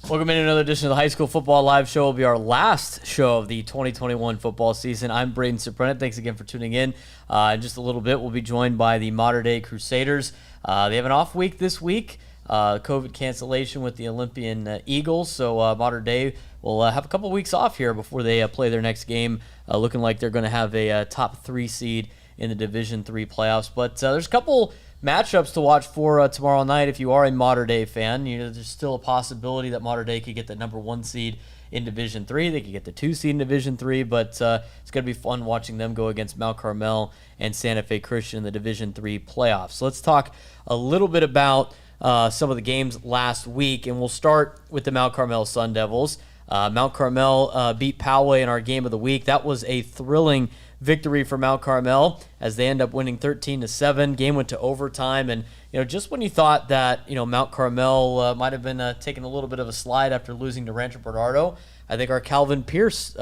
Welcome in another edition of the High School Football Live Show. Will be our last show of the 2021 football season. I'm Braden Surprenant. Thanks again for tuning in. In just a little bit, we'll be joined by the Mater Dei Crusaders. They have an off week this week. COVID cancellation with the Olympian Eagles. So Mater Dei will have a couple weeks off here before they play their next game. Looking like they're going to have a top 3 seed in the Division III playoffs. But there's a couple matchups to watch for tomorrow night. If you are a Mater Dei fan, there's still a possibility that Mater Dei could get the number 1 seed in Division III. They could get the 2 seed in Division III, but it's going to be fun watching them go against Mount Carmel and Santa Fe Christian in the Division III playoffs. So let's talk a little bit about some of the games last week, and we'll start with the Mount Carmel Sun Devils. Mount Carmel beat Poway in our game of the week. That was a thrilling victory for Mount Carmel as they end up winning 13-7. Game went to overtime, and just when you thought that Mount Carmel might have been taking a little bit of a slide after losing to Rancho Bernardo, I think our Calvin Pierce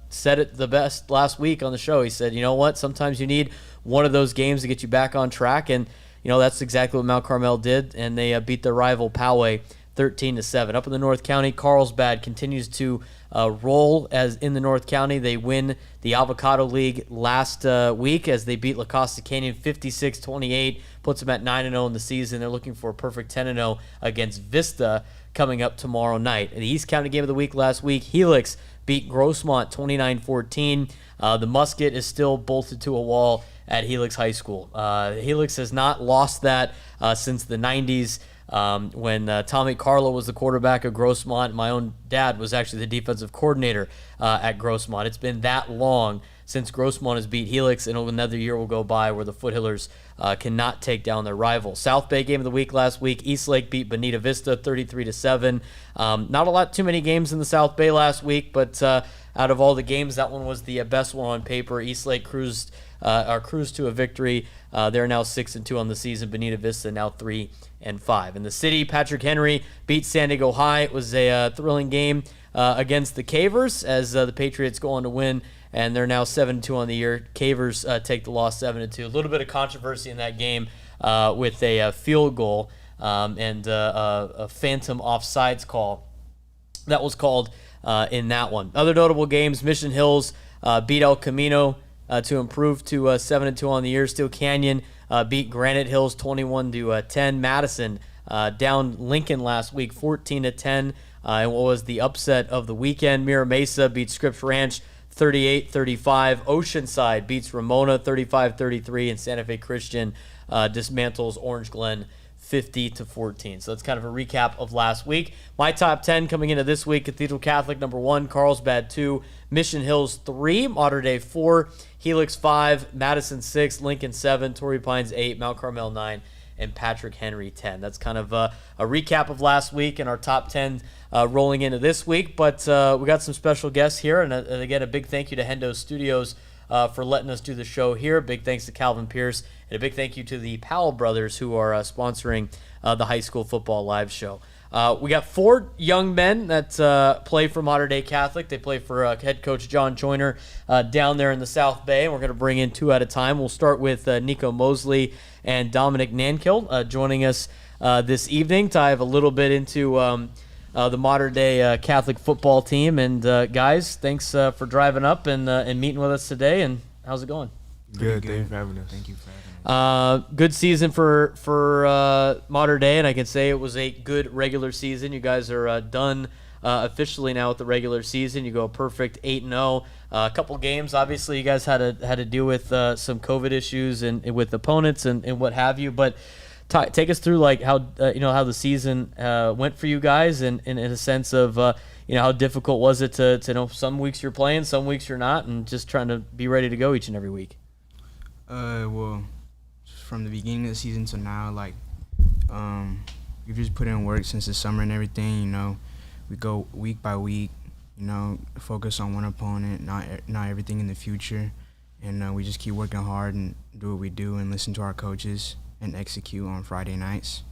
said it the best last week on the show. He said, what, sometimes you need one of those games to get you back on track, and that's exactly what Mount Carmel did, and they beat their rival Poway 13-7. Up in the North County, Carlsbad continues to roll as in the North County. They win the Avocado League last week as they beat La Costa Canyon 56-28, puts them at 9-0 in the season. They're looking for a perfect 10-0 against Vista coming up tomorrow night. In the East County game of the week last week, Helix beat Grossmont 29-14. The Musket is still bolted to a wall at Helix High School. Helix has not lost that since the 90s. When Tommy Carlo was the quarterback of Grossmont. My own dad was actually the defensive coordinator at Grossmont. It's been that long since Grossmont has beat Helix, and another year will go by where the Foothillers cannot take down their rival. South Bay game of the week last week, Eastlake beat Bonita Vista 33-7. Not too many games in the South Bay last week, but out of all the games, that one was the best one on paper. Eastlake cruised to a victory. They're now 6-2 on the season. Bonita Vista now 3-5. In the city, Patrick Henry beat San Diego High. It was a thrilling game against the Cavers as the Patriots go on to win, and they're now 7-2 on the year. Cavers take the loss 7-2. A little bit of controversy in that game with a field goal and a phantom offsides call that was called in that one. Other notable games, Mission Hills beat El Camino to improve to 7-2 on the year. Steel Canyon beat Granite Hills 21-10. Madison down Lincoln last week 14-10. And what was the upset of the weekend? Mira Mesa beats Scripps Ranch 38-35. Oceanside beats Ramona 35-33, and Santa Fe Christian dismantles Orange Glen 50-14. So that's kind of a recap of last week. My top 10 coming into this week: Cathedral Catholic number 1, Carlsbad 2, Mission Hills 3, Mater Dei 4, Helix 5, Madison 6, Lincoln 7, Torrey Pines 8, Mount Carmel 9, and Patrick Henry 10. That's kind of a recap of last week and our top 10 rolling into this week. But we got some special guests here, and again, a big thank you to Hendo Studios for letting us do the show here. Big thanks to Calvin Pierce, and a big thank you to the Powell brothers who are sponsoring the High School Football Live Show. We got 4 young men that play for Mater Dei Catholic. They play for head coach John Joyner down there in the South Bay, and we're going to bring in 2 at a time. We'll start with Nico Mosley and Dominic Nankill joining us this evening to dive a little bit into the Mater Dei Catholic football team. And guys, thanks for driving up and meeting with us today. And how's it going? Good. Thank you for having us. Thank you for having us. Good season for Mater Dei, and I can say it was a good regular season. You guys are done officially now with the regular season. You go a perfect 8-0. A couple games, obviously, you guys had to deal with some COVID issues and with opponents and what have you. But take us through how how the season went for you guys, and in a sense of how difficult was it to know some weeks you're playing, some weeks you're not, and just trying to be ready to go each and every week. Well, from the beginning of the season to now, we've just put in work since the summer and everything. We go week by week. Focus on one opponent, not everything in the future, and we just keep working hard and do what we do and listen to our coaches and execute on Friday nights.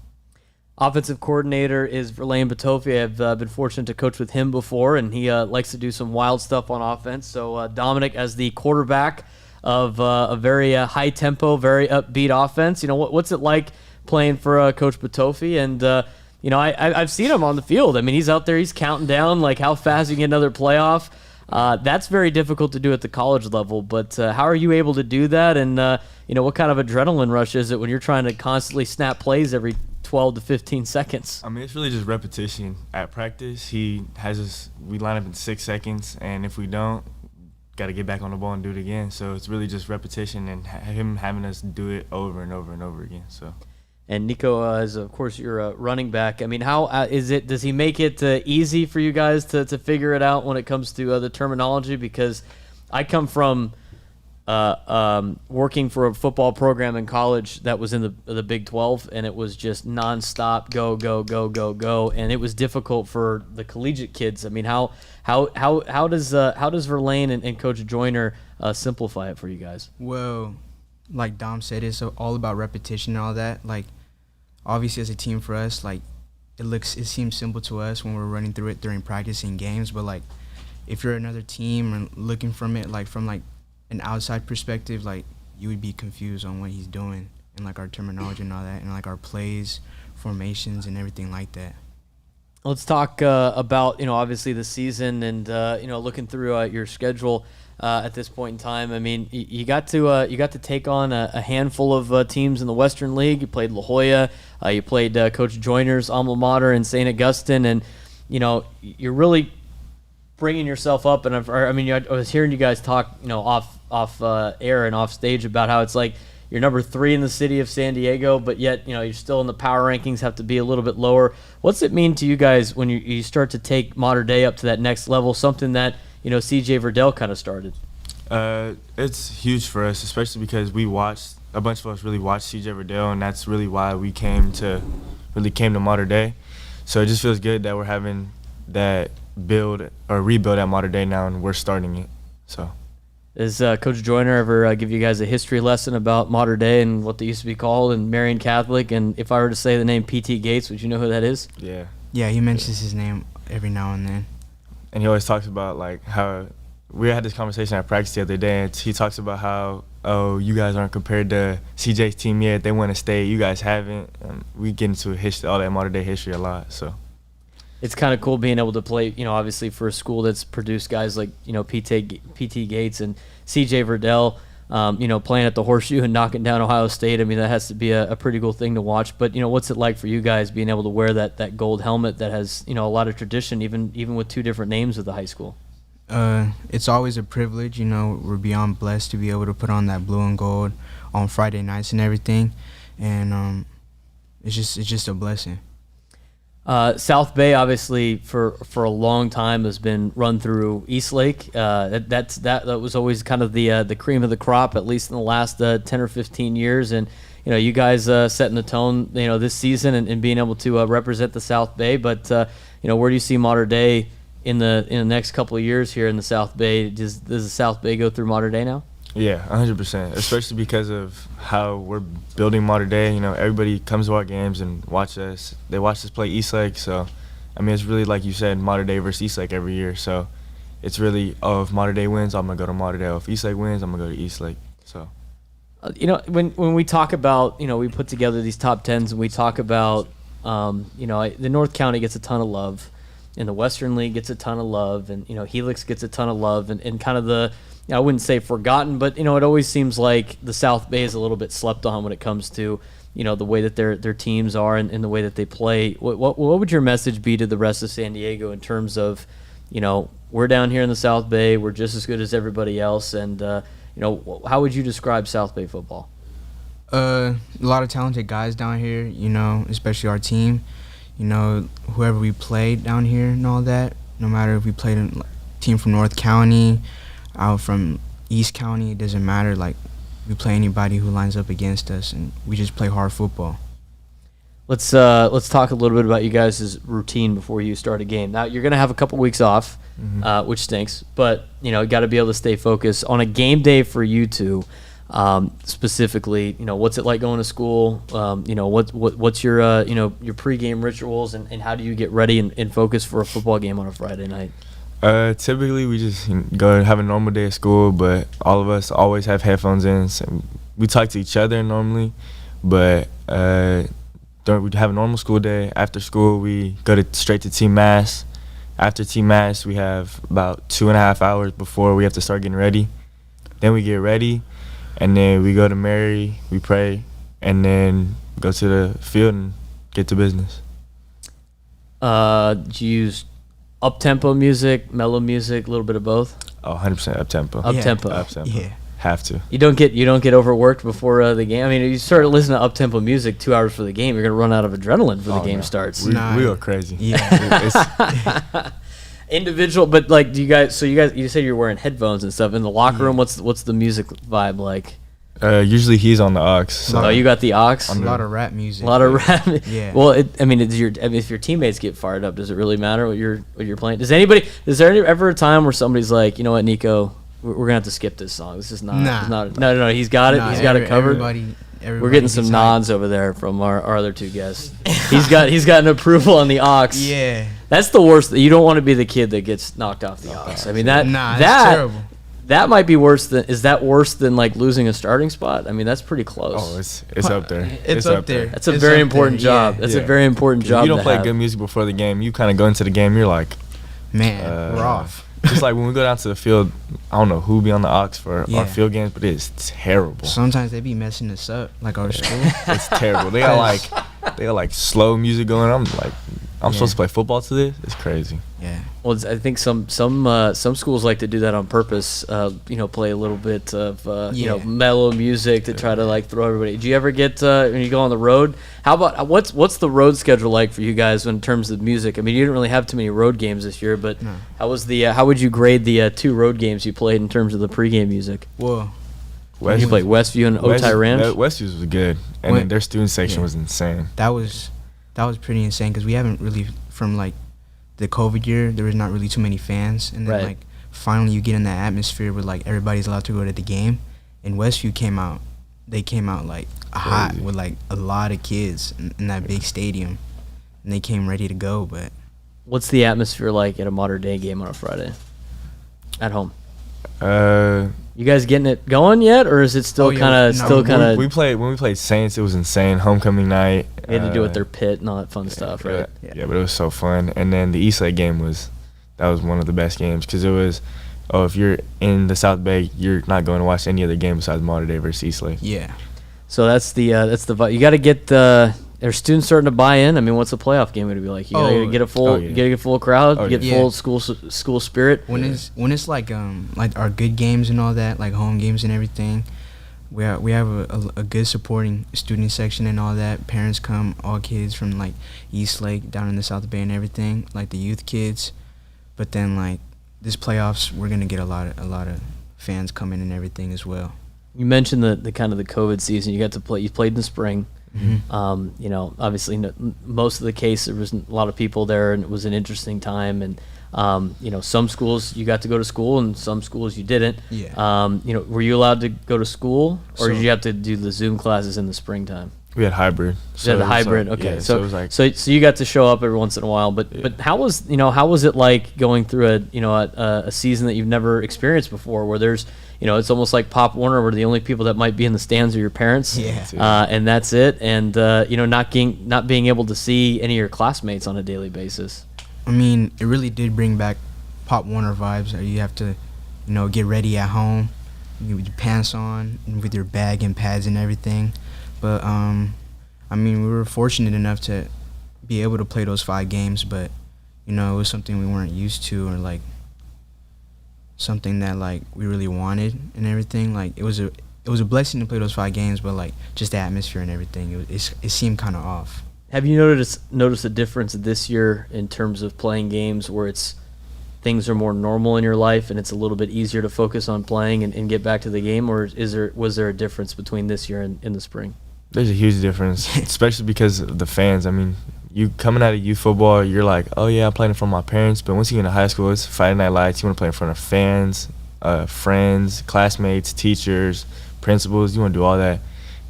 Offensive coordinator is Verlaine Batofi. I've been fortunate to coach with him before, and he likes to do some wild stuff on offense. So Dominic, as the quarterback of a very high-tempo, very upbeat offense, what's it like playing for Coach Batofi? And I've seen him on the field. I mean, he's out there, he's counting down like how fast you can get another playoff. That's very difficult to do at the college level, but how are you able to do that? And, what kind of adrenaline rush is it when you're trying to constantly snap plays every 12 to 15 seconds? I mean, it's really just repetition. At practice, we line up in 6 seconds, and if we don't, got to get back on the ball and do it again. So it's really just repetition and him having us do it over and over and over again. So. And Nico is, of course, your running back. I mean, how is it? Does he make it easy for you guys to figure it out when it comes to the terminology? Because I come from working for a football program in college that was in the Big 12, and it was just nonstop go go go go go, and it was difficult for the collegiate kids. I mean, how does Verlaine and Coach Joyner simplify it for you guys? Well, like Dom said, it's all about repetition and all that. Like, obviously as a team for us, like it seems simple to us when we're running through it during practice and games, but like if you're another team and looking from it like from like an outside perspective, like you would be confused on what he's doing and like our terminology and all that, and like our plays, formations, and everything like that. Let's talk about obviously the season and looking through your schedule at this point in time. I mean, you got to take on a handful of teams in the Western League. You played La Jolla, you played Coach Joyner's alma mater in St. Augustine, and you're really bringing yourself up. And I was hearing you guys talk off air and off stage about how it's like you're number 3 in the city of San Diego, but yet you're still in the power rankings, have to be a little bit lower. What's it mean to you guys when you start to take Mater Dei up to that next level, something that CJ Verdell kind of started? It's huge for us, especially because a bunch of us really watched CJ Verdell, and that's really why we came to Mater Dei. So it just feels good that we're having that rebuild at Mater Dei now, and we're starting it. So. Does Coach Joyner ever give you guys a history lesson about Mater Dei and what they used to be called and Marian Catholic? And if I were to say the name P.T. Gates, would you know who that is? Yeah. Yeah, he mentions his name every now and then. And he always talks about like how we had this conversation at practice the other day, and he talks about how, you guys aren't compared to CJ's team yet. They won a state. You guys haven't. And we get into all that Mater Dei history a lot. So. It's kind of cool being able to play, obviously for a school that's produced guys like, P.T. Gates and C.J. Verdell, playing at the Horseshoe and knocking down Ohio State. I mean, that has to be a pretty cool thing to watch. But, what's it like for you guys being able to wear that gold helmet that has, a lot of tradition, even with 2 different names of the high school? It's always a privilege. We're beyond blessed to be able to put on that blue and gold on Friday nights and everything. And it's just a blessing. South Bay, obviously, for a long time has been run through Eastlake. That was always kind of the cream of the crop, at least in the last 10 or 15 years. And you guys setting the tone, this season and being able to represent the South Bay. But where do you see Mater Dei in the next couple of years here in the South Bay? Does the South Bay go through Mater Dei now? Yeah, 100%. Especially because of how we're building Mater Dei. Everybody comes to our games and watch us. They watch us play Eastlake. So, I mean, it's really like you said, Mater Dei versus Eastlake every year. So, it's really, if Mater Dei wins, I'm gonna go to Mater Dei. If Eastlake wins, I'm gonna go to Eastlake. So. When we talk about, we put together these top 10s and we talk about, the North County gets a ton of love, and the Western League gets a ton of love, and Helix gets a ton of love, and kind of the, I wouldn't say forgotten, but it always seems like the South Bay is a little bit slept on when it comes to the way that their teams are and the way that they play. What would your message be to the rest of San Diego in terms of we're down here in the South Bay, we're just as good as everybody else, and how would you describe South Bay football? A lot of talented guys down here, especially our team. Whoever we played down here and all that, no matter if we played a team from North County, out from East County, it doesn't matter. Like, we play anybody who lines up against us, and we just play hard football. Let's talk a little bit about you guys' routine before you start a game. Now, you're going to have a couple weeks off, which stinks, but you got to be able to stay focused on a game day for you two. Specifically, what's it like going to school? What's your your pregame rituals, and how do you get ready and focus for a football game on a Friday night? Typically, we just go and have a normal day at school, but all of us always have headphones in. So we talk to each other normally, but we have a normal school day. After school, we go straight to team mass. After team mass, we have about 2.5 hours before we have to start getting ready. Then we get ready, and then we go to Mary, we pray, and then go to the field and get to business. Do you use up-tempo music, mellow music, a little bit of both? Oh, 100% up-tempo. Up-tempo. Up-tempo. Yeah. Have to. You don't get overworked before the game. I mean, if you start listening to up-tempo music 2 hours for the game, you're gonna run out of adrenaline before the game starts. We go crazy. Yeah. Individual, but like, you said you're wearing headphones and stuff in the locker room. What's the music vibe like? Usually he's on the aux. So. Oh, you got the aux. A lot of rap music. A lot of rap. Yeah. Well, if your teammates get fired up, does it really matter what you're playing? Is there ever a time where somebody's like, you know what, Nico, we're gonna have to skip this song. This is not. No. He's got it. He's got it covered. Everybody We're getting some nods over there from our other two guests. He's got an approval on the aux. Yeah. That's the worst. You don't want to be the kid that gets knocked off the aux. I mean that's terrible. That might be worse than. Is that worse than like losing a starting spot? I mean, that's pretty close. Oh, it's up there. It's up there. That's a very important job. That's a very important job. If you don't play good music before the game, you kind of go into the game. You're like, man, we're off. Just like when we go down to the field, I don't know who be on the aux for our field games, but it's terrible. Sometimes they be messing us up, like our school. It's terrible. They got like slow music going. I'm like, I'm supposed to play football to this. It's crazy. Yeah. Well, I think some schools like to do that on purpose. Play a little bit of mellow music to try to like throw everybody. Do you ever get when you go on the road? How about what's the road schedule like for you guys in terms of music? I mean, you didn't really have too many road games this year, but how would you grade the 2 road games you played in terms of the pregame music? Well, you played Westview and Otay Ranch. Westview was good, and then their student section was insane. That was pretty insane because we haven't really, from like the COVID year, there was not really too many fans, and then like finally you get in that atmosphere where like everybody's allowed to go to the game, and Westview came out like hot with like a lot of kids in that big stadium, and they came ready to go. But what's the atmosphere like at a modern day game on a Friday at home? You guys getting it going yet, or is it still kind of? When we played Saints, it was insane. Homecoming night. They had to do with their pit and all that fun stuff, right? Yeah, but it was so fun. And then the Eastlake game was one of the best games because it was, if you're in the South Bay, you're not going to watch any other game besides Modern Day versus Eastlake. Yeah. So that's the you got to get are students starting to buy in? I mean, what's a playoff game going to be like? You gotta get a full crowd, full school spirit. When it's like our good games and all that, like home games and everything, we have a good supporting student section and all that. Parents come, all kids from like Eastlake down in the South Bay and everything, like the youth kids. But then like this playoffs, we're gonna get a lot of fans coming and everything as well. You mentioned the kind of the COVID season. You got to play. You played in the spring. Mm-hmm. Obviously, most of the case there was a lot of people there, and it was an interesting time. And some schools you got to go to school, and some schools you didn't. Yeah. Were you allowed to go to school, or did you have to do the Zoom classes in the springtime? We had hybrid. So the hybrid. Okay. Yeah, so it was like, so you got to show up every once in a while, but how was it like going through a season that you've never experienced before, where there's it's almost like Pop Warner, where the only people that might be in the stands are your parents. Yeah. And that's it. And not being able to see any of your classmates on a daily basis. I mean, it really did bring back Pop Warner vibes. You have to, get ready at home, with your pants on, and with your bag and pads and everything. But we were fortunate enough to be able to play those 5 games. But it was something we weren't used to, or like something that like we really wanted and everything. Like it was a blessing to play those 5 games, but like just the atmosphere and everything, it seemed kind of off. Have you noticed a difference this year in terms of playing games where things are more normal in your life and it's a little bit easier to focus on playing and get back to the game, or was there a difference between this year and in the spring? There's a huge difference, especially because of the fans. I mean, you coming out of youth football, you're like, oh yeah, I'm playing in front of my parents. But once you get into high school, it's Friday Night Lights. You want to play in front of fans, friends, classmates, teachers, principals. You want to do all that.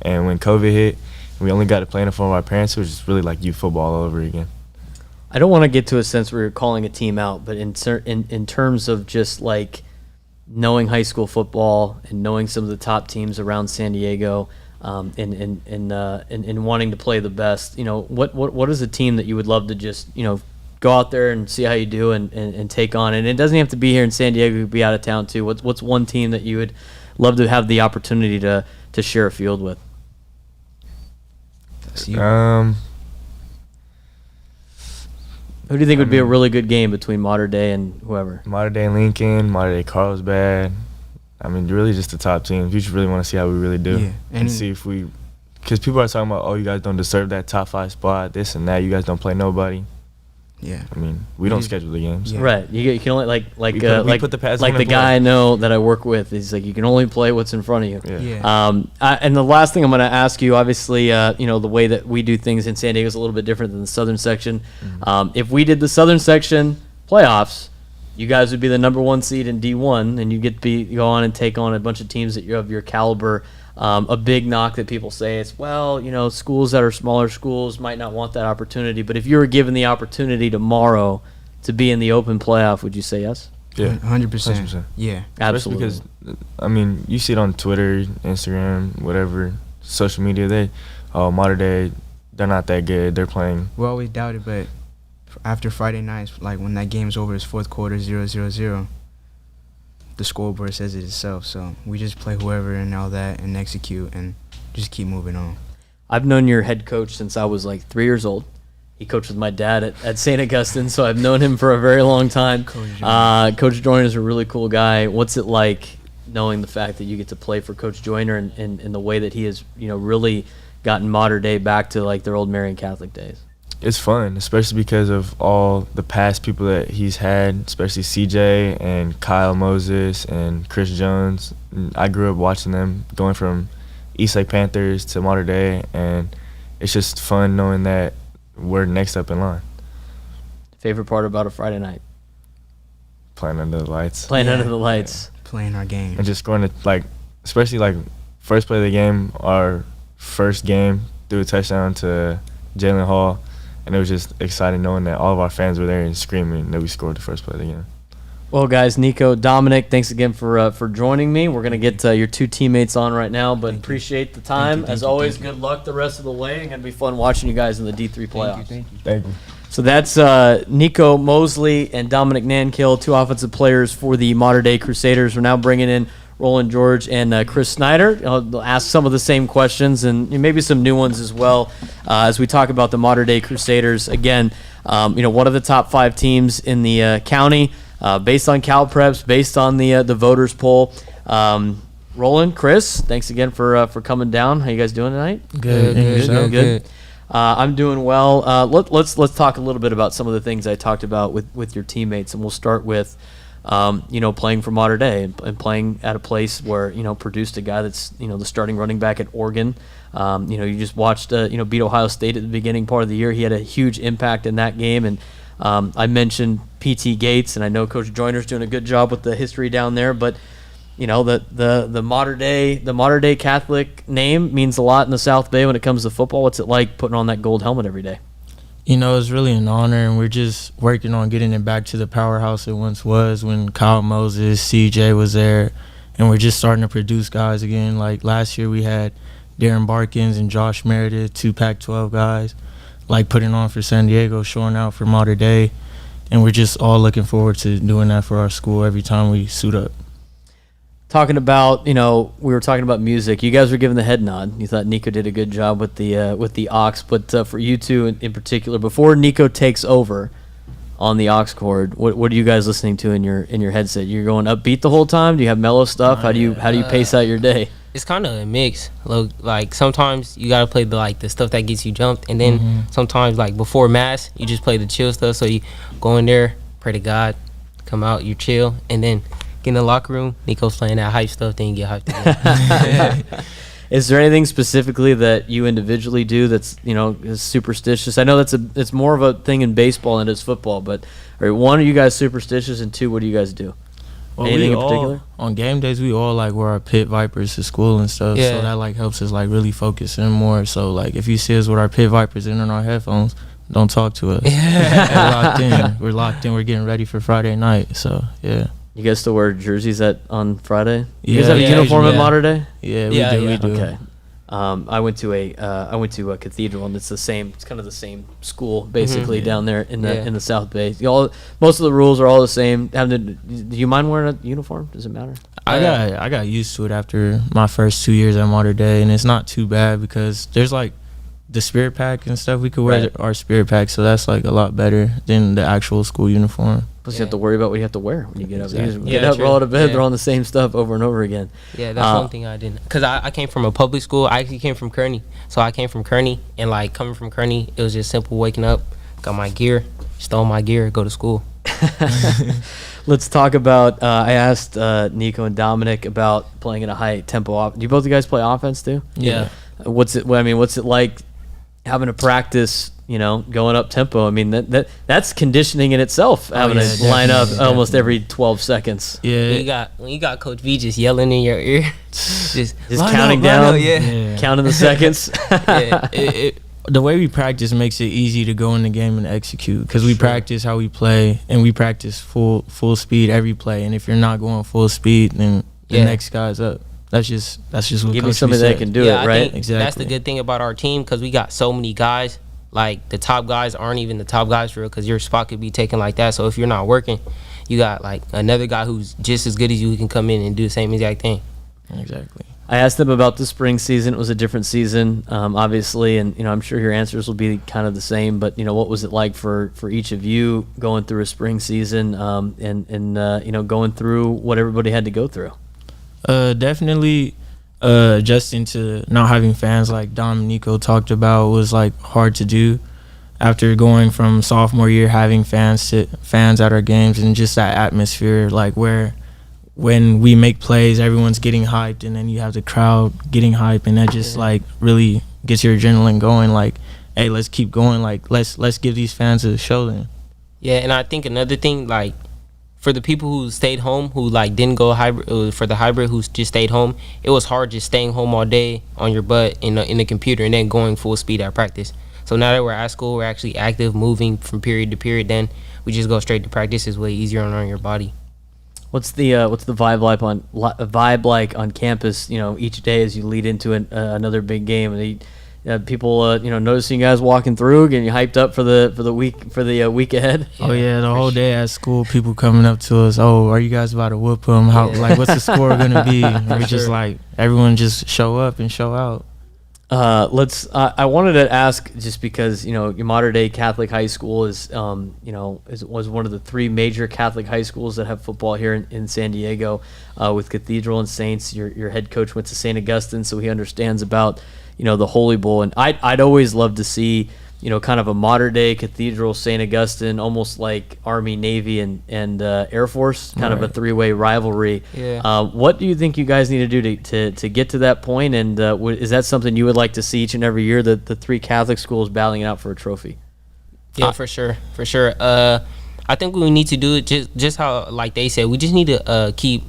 And when COVID hit, we only got to play in front of our parents. It was just really like youth football all over again. I don't want to get to a sense where you're calling a team out, but in terms of just like knowing high school football and knowing some of the top teams around San Diego, in wanting to play the best. What is a team that you would love to just go out there and see how you do and take on? And it doesn't have to be here in San Diego; it could be out of town too. What's one team that you would love to have the opportunity to share a field with? Who do you think would be a really good game between Mater Dei and whoever? Mater Dei Lincoln, Mater Dei Carlsbad. Really just the top teams. You just really want to see how we really do. Yeah. And see if we, because people are talking about, oh, you guys don't deserve that top 5 spot, this and that. You guys don't play nobody. Yeah. We don't schedule the games. Yeah. Right. You can only we put the pads like the guy I know that I work with. He's like, you can only play what's in front of you. Yeah. And the last thing I'm going to ask you, obviously, the way that we do things in San Diego is a little bit different than the Southern section. Mm-hmm. If we did the Southern section playoffs, you guys would be the number 1 seed in D1, and you get to go on and take on a bunch of teams that you're of your caliber. A big knock that people say is, schools that are smaller schools might not want that opportunity. But if you were given the opportunity tomorrow to be in the open playoff, would you say yes? Yeah, 100%. Yeah, absolutely. Especially because, you see it on Twitter, Instagram, whatever, social media. Mater Dei, they're not that good. They're playing. We always doubted, but after Friday nights, like when that game's over, it's fourth quarter, 0-0-0. The scoreboard says it itself, so we just play whoever and all that and execute and just keep moving on. I've known your head coach since I was like 3 years old. He coached with my dad at St. Augustine, so I've known him for a very long time. Coach Joyner is a really cool guy. What's it like knowing the fact that you get to play for Coach Joyner and the way that he has really gotten Mater Dei back to like their old Marian Catholic days? It's fun, especially because of all the past people that he's had, especially CJ and Kyle Moses and Chris Jones. And I grew up watching them going from Eastlake Panthers to Mater Dei, and it's just fun knowing that we're next up in line. Favorite part about a Friday night? Playing under the lights. Playing under the lights. Playing our game. And just going to, especially first play of the game, our first game, threw a touchdown to Jalen Hall. And it was just exciting knowing that all of our fans were there and screaming that we scored the first play of the game. Well, guys, Nico, Dominic, thanks again for joining me. We're going to get your 2 teammates on right now, but appreciate the time. As always, good luck the rest of the way. It's going to be fun watching you guys in the D3 playoffs. Thank you. So that's Nico Mosley and Dominic Nankill, 2 offensive players for the Mater Dei Crusaders. We're now bringing in Roland George and Chris Snyder. I'll ask some of the same questions and maybe some new ones as well as we talk about the Mater Dei Crusaders. Again, one of the top 5 teams in the county based on Cal Preps, based on the voters poll. Roland, Chris, thanks again for coming down. How you guys doing tonight? Good. I'm doing well. Let's talk a little bit about some of the things I talked about with your teammates, and we'll start with playing for Mater Dei and playing at a place where, produced a guy that's, the starting running back at Oregon. You just watched, beat Ohio State at the beginning part of the year. He had a huge impact in that game. And I mentioned P.T. Gates, and I know Coach Joyner's doing a good job with the history down there. But, the Mater Dei Catholic name means a lot in the South Bay when it comes to football. What's it like putting on that gold helmet every day? It's really an honor, and we're just working on getting it back to the powerhouse it once was when Kyle Moses, CJ was there, and we're just starting to produce guys again. Like last year we had Darren Barkins and Josh Meredith, 2 Pac-12 guys, putting on for San Diego, showing out for Mater Dei, and we're just all looking forward to doing that for our school every time we suit up. Talking about, we were talking about music. You guys were giving the head nod. You thought Nico did a good job with the aux, but for you two in particular, before Nico takes over on the aux cord, what are you guys listening to in your headset? You're going upbeat the whole time? Do you have mellow stuff? How do you pace out your day? It's kind of a mix. Like sometimes you gotta play the stuff that gets you jumped, and then sometimes before mass, you just play the chill stuff. So you go in there, pray to God, come out, you chill, and then in the locker room, Nico's playing that hype stuff, then you get hyped again. Is there anything specifically that you individually do that's is superstitious? I know it's more of a thing in baseball than it is football, but one, are you guys superstitious, and 2, what do you guys do? Well, anything in particular? On game days, we all wear our pit vipers to school and stuff, so that helps us really focus in more. So if you see us with our pit vipers in our headphones, don't talk to us. We're locked in. We're getting ready for Friday night. So yeah. You guys still wear jerseys on Friday? Yeah. You guys have a uniform at Mater Dei? Yeah, we do. Okay. I went to a Cathedral, and it's kind of the same school basically down there in the South Bay. Most of the rules are all the same. Do you mind wearing a uniform? Does it matter? I got used to it after my first 2 years at Mater Dei, and it's not too bad because there's like the spirit pack and stuff. We could wear our spirit pack, so that's like a lot better than the actual school uniform. Plus, you have to worry about what you have to wear when you get up. Exactly. You get up, roll out of bed, they're on the same stuff over and over again. Yeah, that's one thing I didn't. Because I came from a public school. I actually came from Kearney. So I came from Kearney, and like coming from Kearney, it was just simple waking up, got my gear, stole my gear, go to school. Let's talk about, I asked Nico and Dominic about playing in a high tempo. Do you both of you guys play offense too? Yeah. What's it like having to practice, going up tempo? I mean, that's conditioning in itself, having to line up almost every 12 seconds. Yeah. When you got Coach V just yelling in your ear, just counting down, yeah. counting the seconds. The way we practice makes it easy to go in the game and execute because we practice how we play, and we practice full speed every play. And if you're not going full speed, then the next guy's up. That's just what Give me Coach somebody said. that can do it, right? I think Exactly. That's the good thing about our team because we got so many guys. Like the top guys aren't even the top guys for real because your spot could be taken like that. So if you're not working, you got like another guy who's just as good as you who can come in and do the same exact thing. Exactly. I asked them about the spring season. It was a different season, obviously, and I'm sure your answers will be kind of the same. But what was it like for each of you going through a spring season, and going through what everybody had to go through? Definitely, adjusting to not having fans like Dom and Nico talked about was like hard to do. After going from sophomore year having fans at our games and just that atmosphere, like where when we make plays, everyone's getting hyped, and then you have the crowd getting hyped, and that just like really gets your adrenaline going. Like, hey, let's keep going. Like, let's give these fans a show then. Yeah, and I think another thing, like for the people who stayed home, who like didn't go hybrid, for the hybrid who just stayed home, it was hard just staying home all day on your butt in the computer and then going full speed at practice. So now that we're at school, we're actually active, moving from period to period. Then we just go straight to practice. It's way easier on your body. What's the vibe like on campus? Each day as you lead into another big game, and people noticing you guys walking through, getting you hyped up for the week ahead. Oh yeah, the whole day at school, people coming up to us. Oh, are you guys about to whoop them? Like, what's the score gonna be? And we're just like, everyone just show up and show out. I wanted to ask, just because your Mater Dei Catholic High School was one of the three major Catholic high schools that have football here in San Diego, with Cathedral and Saints. Your head coach went to St. Augustine, so he understands about the Holy Bowl, and I'd always love to see kind of a Mater Dei, Cathedral, St. Augustine, almost like Army, Navy, and Air Force, kind of a three-way rivalry. Yeah. What do you think you guys need to do to get to that point? And is that something you would like to see each and every year, the three Catholic schools battling it out for a trophy? Yeah, for sure. I think we need to do it just how, like they said, we just need to keep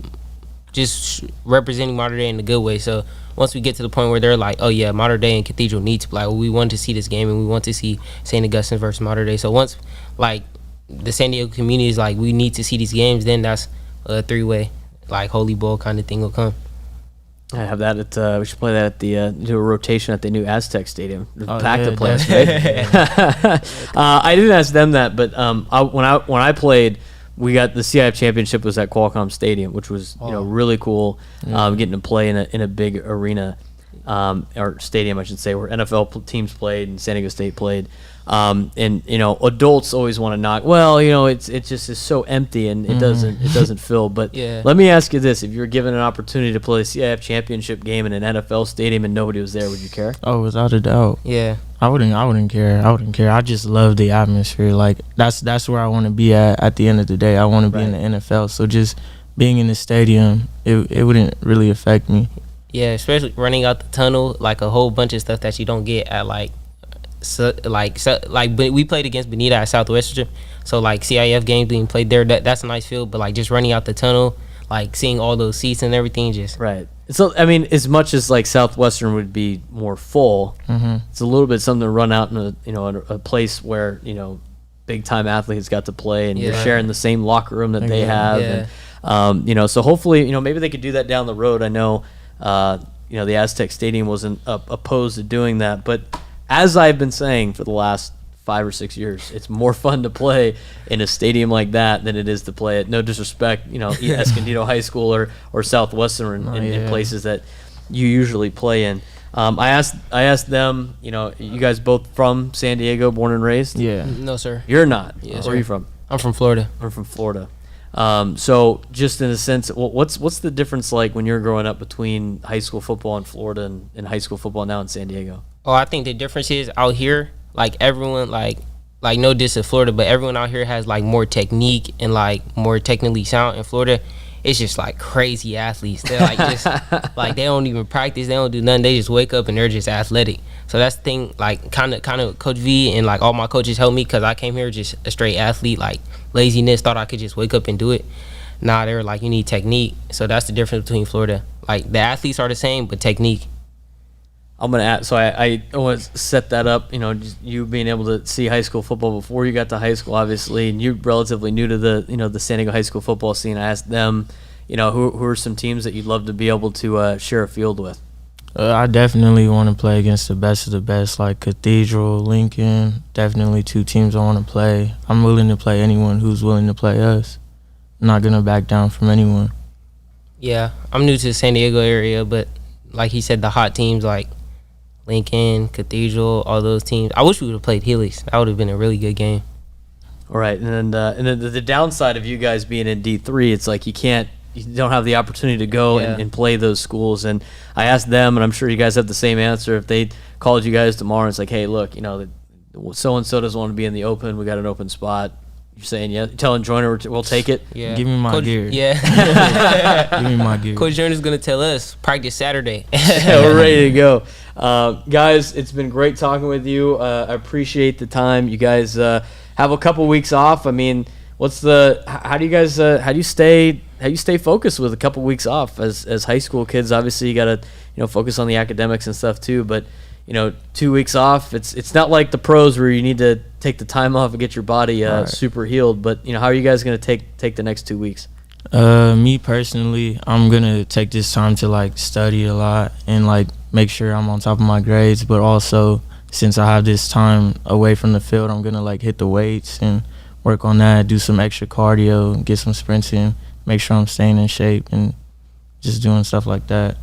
just representing Mater Dei in a good way. So once we get to the point where they're like, oh yeah, Mater Dei and Cathedral need to play, we want to see this game and we want to see St. Augustine versus Mater Dei. So once like the San Diego community is like, we need to see these games, then that's a three-way like Holy Bowl kind of thing will come. I have that at we should play that at the do a rotation at the new Aztec Stadium. Pack the place. I didn't ask them that, but when I played, we got the CIF championship was at Qualcomm Stadium, which was really cool. Getting to play in a big arena, or stadium I should say, where NFL teams played and San Diego State played. And adults always want to knock. Well, it just is so empty and it doesn't fill. But let me ask you this: if you were given an opportunity to play a CIF championship game in an NFL stadium and nobody was there, would you care? Oh, without a doubt. Yeah. I wouldn't care. I just love the atmosphere. Like that's where I want to be at the end of the day. I want to be in the NFL. So just being in the stadium, it wouldn't really affect me. Yeah, especially running out the tunnel, like a whole bunch of stuff that you don't get at but we played against Bonita at Southwestern, so like CIF games being played there, that's a nice field. But like just running out the tunnel, like seeing all those seats and everything, just right. So I mean, as much as like Southwestern would be more full, it's a little bit something to run out in a place where big time athletes got to play, and you're sharing the same locker room that they have, and so hopefully maybe they could do that down the road. I know the Aztec Stadium wasn't opposed to doing that. But as I've been saying for the last 5 or 6 years, it's more fun to play in a stadium like that than it is to play at, no disrespect, Escondido High School or Southwestern in places that you usually play in. I asked them, you guys both from San Diego, born and raised? Yeah. No, sir. You're not. Yes, Where are you from? I'm from Florida. I'm from Florida. So just in a sense, what's the difference like when you're growing up between high school football in Florida and high school football now in San Diego? Oh, I think the difference is out here, like everyone, like no diss to Florida, but everyone out here has like more technique and like more technically sound. In Florida, it's just like crazy athletes. They're like just like they don't even practice, they don't do nothing. They just wake up and they're just athletic. So that's the thing. Like kind of Coach V and like all my coaches helped me because I came here just a straight athlete. Like laziness, thought I could just wake up and do it. Nah, they were like, you need technique. So that's the difference between Florida. Like the athletes are the same, but technique. I'm gonna add. So I want to set that up. Just you being able to see high school football before you got to high school, obviously, and you're relatively new to the the San Diego high school football scene. I asked them, who are some teams that you'd love to be able to share a field with. I definitely want to play against the best of the best, like Cathedral, Lincoln. Definitely 2 teams I want to play. I'm willing to play anyone who's willing to play us. I'm not gonna back down from anyone. Yeah, I'm new to the San Diego area, but like he said, the hot teams like Lincoln, Cathedral, all those teams. I wish we would have played Helix. That would have been a really good game. All right, and then the downside of you guys being in D3, it's like you don't have the opportunity to go and play those schools. And I asked them, and I'm sure you guys have the same answer. If they called you guys tomorrow, and it's like, hey, look, so and so doesn't want to be in the open. We got an open spot. You're saying yeah? Telling Joyner we'll take it. Yeah, Give me my gear. Yeah, Give me my gear. Coach Joyner's gonna tell us practice Saturday. Yeah, we're ready to go. Guys, it's been great talking with you. I appreciate the time. You guys have a couple weeks off. I mean, how do you stay focused with a couple weeks off as high school kids? Obviously, you got to focus on the academics and stuff too. But 2 weeks off, it's not like the pros where you need to take the time off and get your body super healed. But how are you guys going to take the next 2 weeks? Me personally, I'm gonna take this time to like study a lot and like make sure I'm on top of my grades. But also, since I have this time away from the field, I'm gonna like hit the weights and work on that, do some extra cardio, get some sprints in, make sure I'm staying in shape and just doing stuff like that.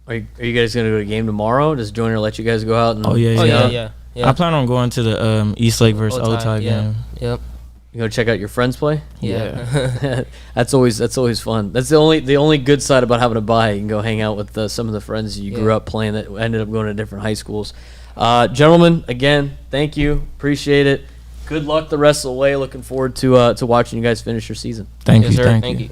Are you guys gonna go to a game tomorrow? Does Joyner let you guys go out? And Yeah. I plan on going to the Eastlake versus Otay game. Yep. You go check out your friends play. Yeah. That's always fun. That's the only good side about having a bye. You can go hang out with some of the friends you grew up playing that ended up going to different high schools. Gentlemen, again, thank you. Appreciate it. Good luck the rest of the way. Looking forward to watching you guys finish your season. Thank Yes, you. sir. Thank you.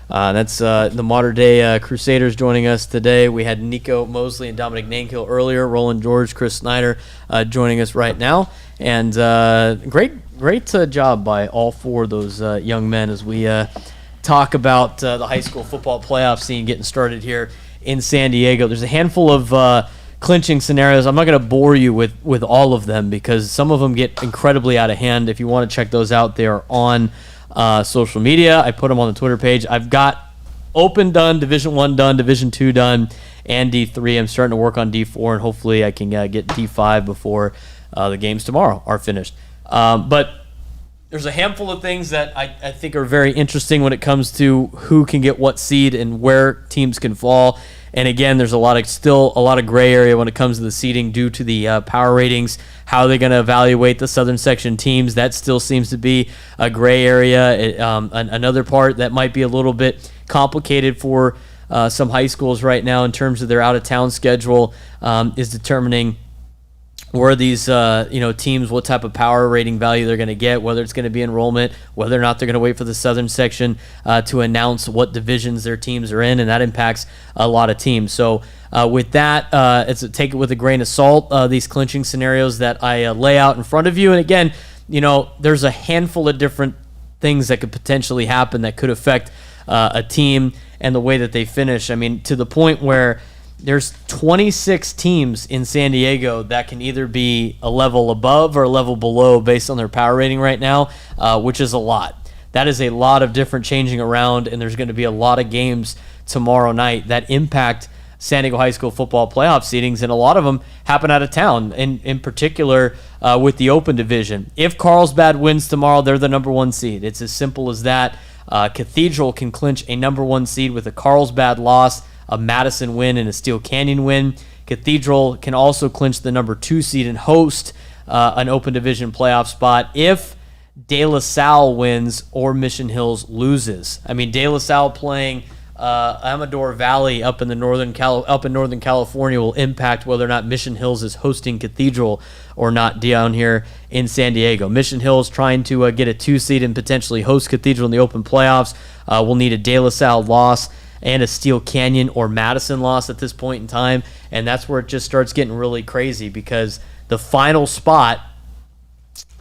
That's the Mater Dei Crusaders joining us today. We had Nico Mosley and Dominic Nankill earlier, Roland George, Chris Snyder joining us right now. And great job by all 4 of those young men as we talk about the high school football playoff scene getting started here in San Diego. There's a handful of clinching scenarios. I'm not going to bore you with all of them because some of them get incredibly out of hand. If you want to check those out, they are on social media. I put them on the Twitter page. I've got Open done, Division 1 done, Division 2 done, and D3. I'm starting to work on D4, and hopefully I can get D5 before the games tomorrow are finished. But there's a handful of things that I think are very interesting when it comes to who can get what seed and where teams can fall. And again, there's still a lot of gray area when it comes to the seeding due to the power ratings. How are they going to evaluate the Southern Section teams? That still seems to be a gray area. Another part that might be a little bit complicated for some high schools right now in terms of their out-of-town schedule is determining where these teams, what type of power rating value they're going to get, whether it's going to be enrollment, whether or not they're going to wait for the Southern Section to announce what divisions their teams are in, and that impacts a lot of teams. So with that, take it with a grain of salt, these clinching scenarios that I lay out in front of you. And again, there's a handful of different things that could potentially happen that could affect a team and the way that they finish. I mean, to the point where there's 26 teams in San Diego that can either be a level above or a level below based on their power rating right now, which is a lot. That is a lot of different changing around, and there's going to be a lot of games tomorrow night that impact San Diego High School football playoff seedings, and a lot of them happen out of town, in particular with the Open Division. If Carlsbad wins tomorrow, they're the number 1 seed. It's as simple as that. Cathedral can clinch a number 1 seed with a Carlsbad loss, a Madison win, and a Steel Canyon win. Cathedral can also clinch the number 2 seed and host an Open Division playoff spot if De La Salle wins or Mission Hills loses. I mean, De La Salle playing Amador Valley up in Northern California will impact whether or not Mission Hills is hosting Cathedral or not down here in San Diego. Mission Hills trying to get a 2 seed and potentially host Cathedral in the Open playoffs. Will need a De La Salle loss and a Steel Canyon or Madison loss at this point in time, and that's where it just starts getting really crazy, because the final spot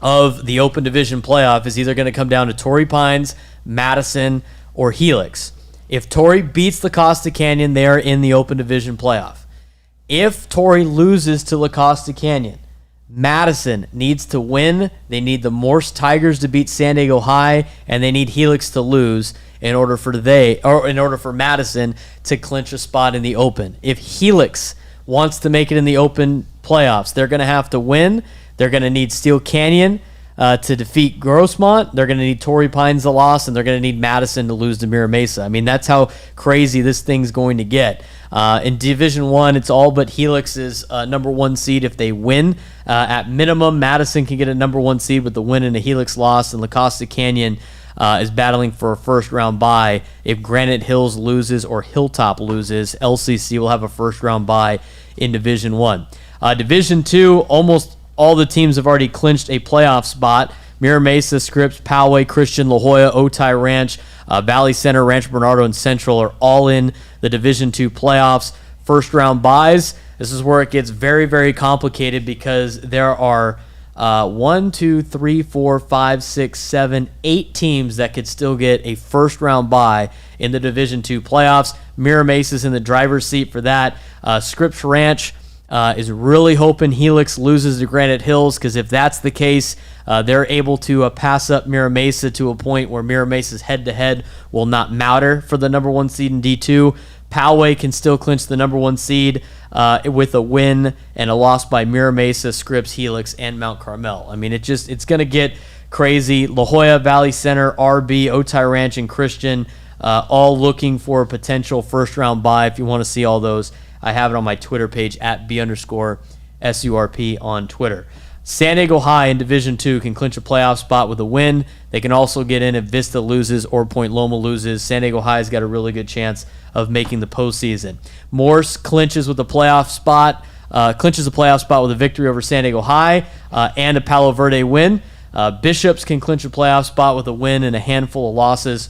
of the Open Division playoff is either going to come down to Torrey Pines, Madison, or Helix. If Torrey beats La Costa Canyon, they are in the Open Division playoff. If Torrey loses to La Costa Canyon, Madison needs to win. They need the Morse Tigers to beat San Diego High, and they need Helix to lose in order for Madison to clinch a spot in the Open. If Helix wants to make it in the Open playoffs, they're going to have to win. They're going to need Steel Canyon to defeat Grossmont. They're going to need Torrey Pines to loss, and they're going to need Madison to lose to Mira Mesa. I mean, that's how crazy this thing's going to get. In Division 1, it's all but Helix's number 1 seed if they win. At minimum, Madison can get a number 1 seed with the win and a Helix loss, and La Costa Canyon is battling for a first-round bye. If Granite Hills loses or Hilltop loses, LCC will have a first-round bye in Division 1. Division 2, almost all the teams have already clinched a playoff spot. Mira Mesa, Scripps, Poway, Christian, La Jolla, Otay Ranch, Valley Center, Rancho Bernardo, and Central are all in the Division 2 playoffs. First-round byes. This is where it gets very, very complicated, because there are 8 teams that could still get a first-round bye in the Division 2 playoffs. Mira Mesa's in the driver's seat for that. Scripps Ranch is really hoping Helix loses to Granite Hills, because if that's the case, they're able to pass up Mira Mesa to a point where Mira Mesa's head-to-head will not matter for the number 1 seed in D2. Poway can still clinch the number 1 seed with a win and a loss by Mira Mesa, Scripps, Helix, and Mount Carmel. I mean, it's going to get crazy. La Jolla, Valley Center, RB, Otay Ranch, and Christian all looking for a potential first-round bye. If you want to see all those, I have it on my Twitter page at @B_SURP on Twitter. San Diego High in Division 2 can clinch a playoff spot with a win. They can also get in if Vista loses or Point Loma loses. San Diego High's got a really good chance of making the postseason. Morse clinches a playoff spot with a victory over San Diego High and a Palo Verde win. Bishops can clinch a playoff spot with a win and a handful of losses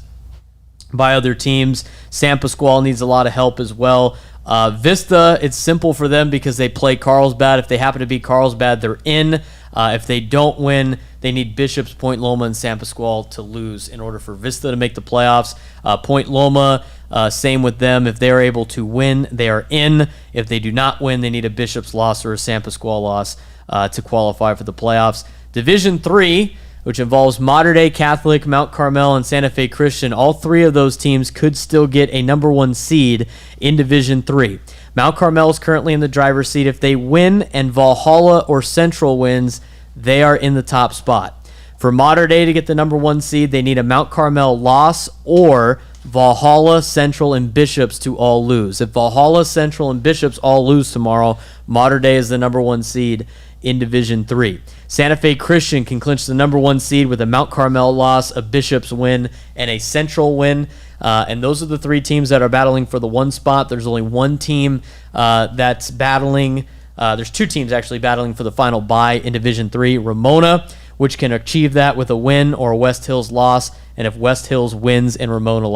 by other teams. San Pasqual needs a lot of help as well. Vista, it's simple for them because they play Carlsbad. If they happen to beat Carlsbad, they're in. If they don't win, they need Bishops, Point Loma, and San Pasqual to lose in order for Vista to make the playoffs. Point Loma, same with them. If they are able to win, they are in. If they do not win, they need a Bishops loss or a San Pasqual loss to qualify for the playoffs. Division 3, which involves Mater Dei Catholic, Mount Carmel, and Santa Fe Christian. All 3 of those teams could still get a number 1 seed in Division 3. Mount Carmel is currently in the driver's seat. If they win and Valhalla or Central wins, they are in the top spot. For Mater Dei to get the number 1 seed, they need a Mount Carmel loss or Valhalla, Central, and Bishops to all lose. If Valhalla, Central, and Bishops all lose tomorrow, Mater Dei is the number 1 seed in Division 3. Santa Fe Christian can clinch the number 1 seed with a Mount Carmel loss, a Bishops win, and a Central win. And those are the 3 teams that are battling for the 1 spot. There's only 1 team that's battling. There's 2 teams actually battling for the final bye in Division 3. Ramona, which can achieve that with a win or a West Hills loss. And if West Hills wins and Ramona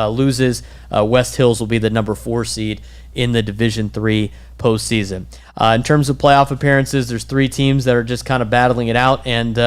loses, West Hills will be the number 4 seed in the Division 3 postseason. In terms of playoff appearances, there's 3 teams that are just kind of battling it out, and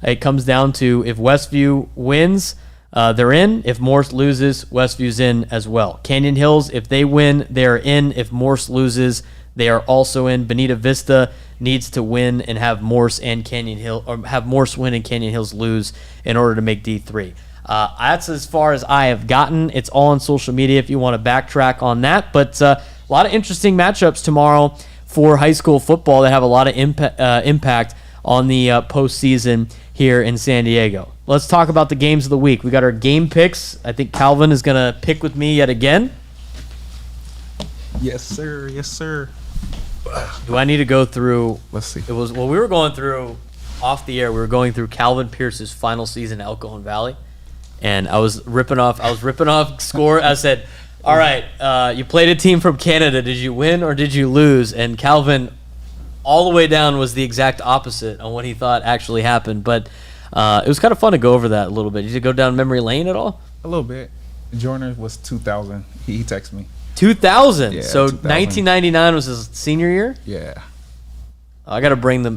it comes down to if Westview wins, they're in. If Morse loses, Westview's in as well. Canyon Hills, if they win, they're in. If Morse loses, they are also in. Bonita Vista needs to win and have Morse and Canyon Hill, or have Morse win and Canyon Hills lose in order to make D3. That's as far as I have gotten. It's all on social media if you want to backtrack on that. But a lot of interesting matchups tomorrow for high school football that have a lot of impact on the postseason here in San Diego. Let's talk about the games of the week. We got our game picks. I think Calvin is going to pick with me yet again. Yes, sir. Yes, sir. Do I need to go through? Let's see. It was we were going through off the air. We were going through Calvin Pierce's final season at El Cajon Valley, and I was ripping off score. I said, "All right, you played a team from Canada. Did you win or did you lose?" And Calvin, all the way down, was the exact opposite on what he thought actually happened. But it was kind of fun to go over that a little bit. Did you go down memory lane at all? A little bit. Joyner was 2000. He texted me. 2000. Yeah, So 2000. 1999 was his senior year. Yeah. I gotta bring the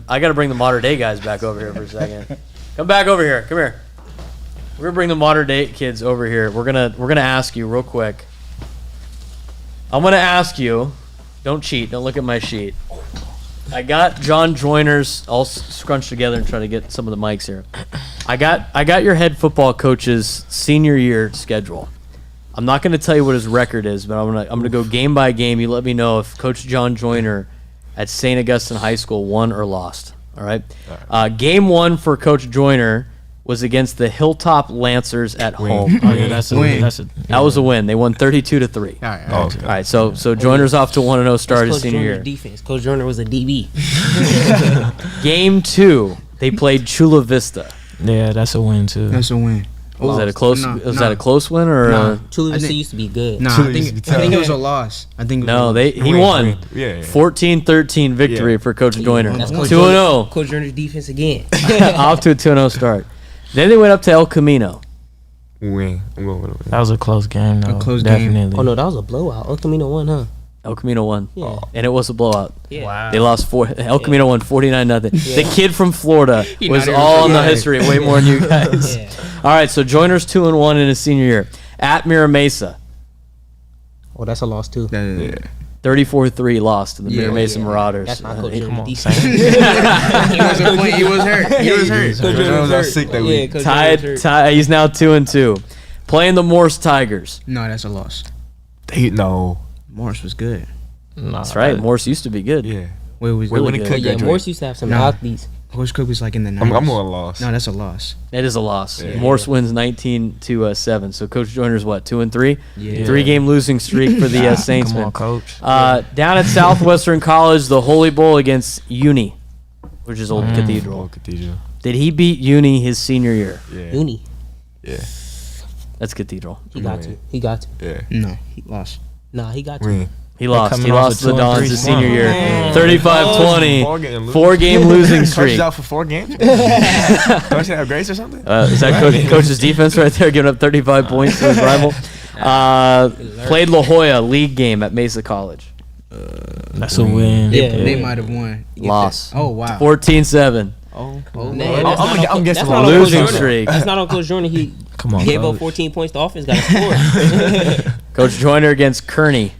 modern day guys back over here for a second. Come back over here. Come here. We're gonna bring the modern day kids over here. We're gonna ask you real quick. I'm gonna ask you. Don't cheat. Don't look at my sheet. I got John Joyner's all scrunched together and try to get some of the mics here. I got your head football coach's senior year schedule. I'm not going to tell you what his record is, but I'm gonna go game by game. You let me know if Coach John Joyner at St. Augustine High School won or lost. All right. Game 1 for Coach Joyner was against the Hilltop Lancers at home. Oh yeah, that's a Win. That was a win. They won 32-3. All right. Oh, All right. So Joyner's off to 1-0 start his Coach senior Joyner's year. defense. Coach Joyner was a DB. Game 2, they played Chula Vista. Yeah, that's a win too. That's a win. Was that a close? No, was no. that a close win or? No. Chula I Vista think- used to be good. Nah, Chula I used to be think it was tough. a loss. I think it was No, a they loss. he won. Yeah. 14-13 victory Yeah. for Coach Joyner. That's Coach 2-0. Coach Joyner's defense again. Off to a 2-0 start. Then they went up to El Camino. Win. I'm going with a win. That was a close game though. close game. Definitely. Oh no, that was a blowout. El Camino won, huh? El Camino won. Yeah. And it was a blowout. Yeah. Wow. They lost 4. El Camino won 49-0. The kid from Florida He was not even all in the forgot. history, way more than you guys. Yeah. All right, so Joyner's 2-1 in his senior year. At Mira Mesa, Oh, that's a loss too. Yeah. 34-3 lost to the Yeah. Mira Mesa Marauders. That's not Coach He- Joyner's on, defense. He wasn't playing. He was hurt. He was hurt. Coach Joyner was Joyner's out hurt. sick that Yeah, week. Coach Joyner's hurt. tied. He's now 2-2. Playing the Morse Tigers. No, that's a loss. No. Morris was good. Nah, That's right. Morse used to be good. Yeah. Wait, was Wait, when good. it But could yeah, graduate. Morse used to have some Nah. athletes. Coach Cook was like in the 90s. I'm going loss. No, that's a loss. It is a loss. Yeah. Morse wins 19-7. So Coach Joyner's what, 2-3? Yeah. 3-game losing streak for the Come on, Saintsmen. coach. Down at Southwestern College, the Holy Bowl against Uni, which is Old Cathedral. Old Cathedral. Did he beat Uni his senior year? Yeah. Uni. Yeah. That's Cathedral. He got Win. to. He got to. Yeah. No, he lost. Nah, he got to. Win. He lost. coming He off lost a to the 2-3 Dons his senior slump. year. Man. 35-20. 4-game losing streak. Coach is out for 4 games? Coach have grace or something? Is that coach's defense right there, giving up 35 points to his rival? Played La Jolla league game at Mesa College. That's a win. Yeah. They might have won. You get Loss. that? Oh, wow. 14-7. Oh, Nah, wow. I'm guessing that's not on losing Coach Joyner. streak. That's not on Coach Joyner. He Come on, gave coach. up 14 points. The offense got to score. Coach Joyner against Kearney.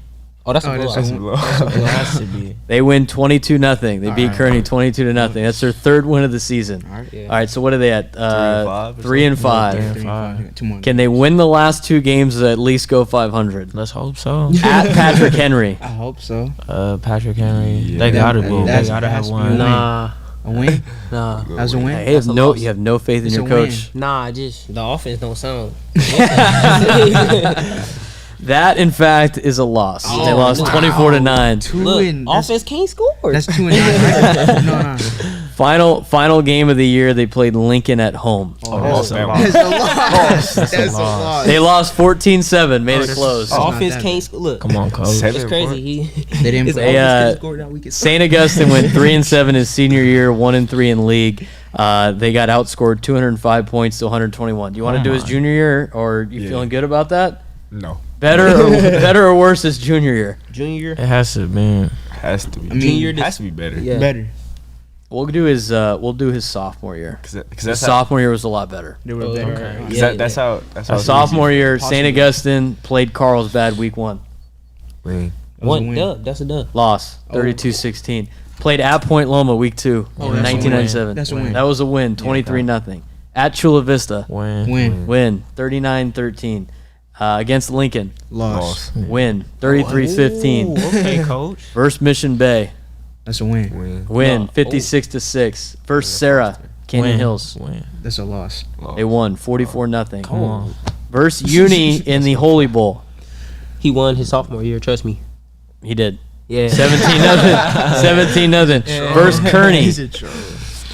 Oh, that's a Oh, that's blowout. a- It has to be. They win 22-0. They beat Alright. Kearney 22-0. That's their 3rd win of the season. All right. Yeah. All right, so what are they at? 5 or 3 and something? 5. Yeah. 3-5. 2 more. Can they win the last 2 games to at least go 500? Let's hope so. At Patrick Henry. I hope so. Patrick Henry. Yeah. They gotta be. That's- They gotta has have to be one. a Nah, A win? nah, That's a win? Hey, That's a loss. you have no faith in It's your a coach. nah. Just the offense don't sound. That, in fact, is a loss. Oh, They lost wow. 24-9. 2 Look, and that's, offense can't score. that's 2 and 9, right? No. Final game of the year, they played Lincoln at home. That's a man. loss. That's a loss. That's a loss. loss. They lost 14-7, made it close. That's not offense that can't bad. score. Look, Come on, coach. it's crazy. He They didn't his play. They, offense couldn't score, now we can score. St. Augustine went 3-7 his senior year, 1-3 in league. They got outscored 205 points to 121. Do you want to do his junior year, or you Yeah. feeling good about that? No. Better or worse his junior year? Junior year. It has to be. Has to be. I mean, Junior has to be better. Yeah. Better. We'll do his sophomore year. Because His that's sophomore year was a lot better. They were Oh, better. okay. Alright. Yeah, that's how. That's how. it's Sophomore year, Possibly. St. Augustine played Carlsbad week 1. Win. That was a One win. dub. That's a dub. Loss, 32-16. Played at Point Loma week 2 Oh, in that's a win. 1997. That's a win. That was a win, 23-0. At Chula Vista, Win. Win. win, 39-13. Against Lincoln, Loss. win 33-15. Okay, coach. Versus Mission Bay, That's a win. win 56-6. Versus Sarah, Canyon Hills, Win. That's a loss. they won 44-0. Come on. Versus Uni in the Holy Bowl, He won his sophomore year. Trust me. he did Yeah. 17-0. Versus Kearney,